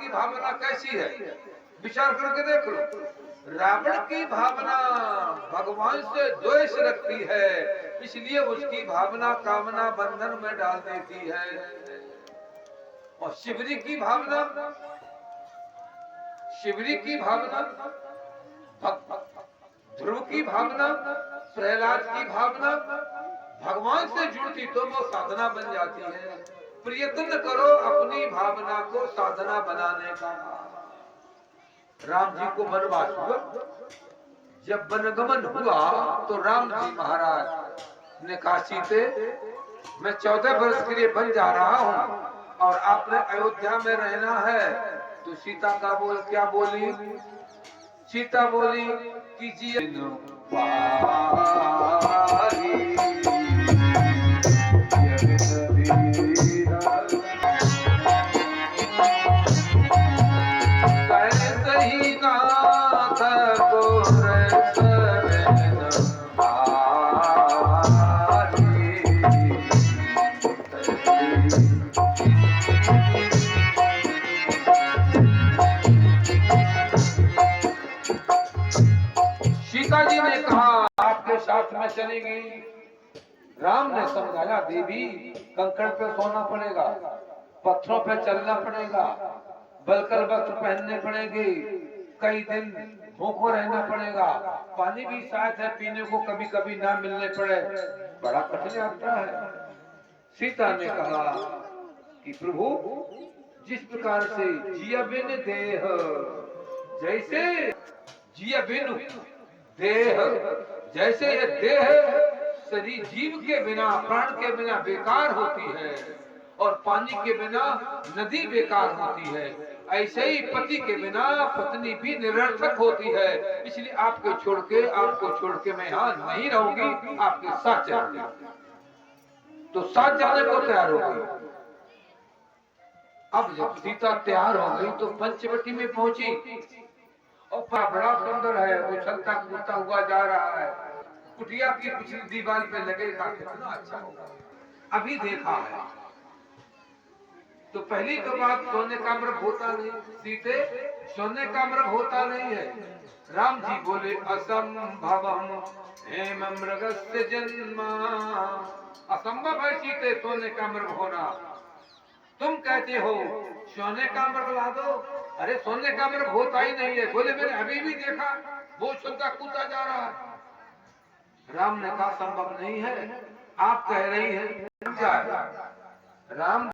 की भावना कैसी है, विचार करके देख लो। रावण की भावना भगवान से द्वेष रखती है, इसलिए उसकी भावना कामना बंधन में डाल देती है। और शिवरी की भावना ध्रुव की भावना, प्रहलाद की भावना भगवान से जुड़ती तो वो साधना बन जाती है। प्रयत्न करो अपनी भावना को साधना बनाने का। राम जी को वनवास हुआ, जब वनगमन हुआ तो राम जी महाराज ने कहा सीते मैं 14 वर्ष के लिए बन जा रहा हूँ और आपने अयोध्या में रहना है। तो सीता का बोल क्या बोली? सीता बोली कि जी सीता जी ने कहा आपके साथ में चलेगी। राम ने समझाया देवी कंकड़ पे सोना पड़ेगा, पत्थरों पे चलना पड़ेगा, बलकर वस्त्र पहनने पड़ेंगे, कई दिन भूखों रहना पड़ेगा, पानी भी शायद है पीने को कभी कभी ना मिलने पड़े, बड़ा कठिन यात्रा है। सीता ने कहा कि प्रभु जिस प्रकार से जिया बिन देह, जैसे जिया बिन देह, जैसे ये देह शरीर जीव के बिना प्राण के बिना बेकार होती है और पानी के बिना नदी बेकार होती है, ऐसे ही पति के बिना पत्नी भी निरर्थक होती है। इसलिए आपको छोड़ के मैं यहाँ नहीं रहूंगी, आपके साथ चलूंगी। तो साथ जाने को तैयार हो गई। अब जब सीता तैयार हो गई तो पंचवटी में पहुंची और बड़ा सुंदर है, उछलता कूदता हुआ जा रहा है, कुटिया की पिछली दीवार पे लगेगा कितना अच्छा होगा। अभी देखा है तो पहली तो बात सोने का मृग होता नहीं, सीते सोने का मृग होता नहीं है। राम जी बोले असंभवम हेम मृगस्य जन्मा, असंभव है सीते सोने का मृग होना। तुम कहते हो सोने का मृग ला दो, अरे सोने का मृग होता ही नहीं है। बोले मैंने अभी भी देखा वो उछलता कूदता जा रहा है। राम ने कहा संभव नहीं है, आप कह रही हैं। राम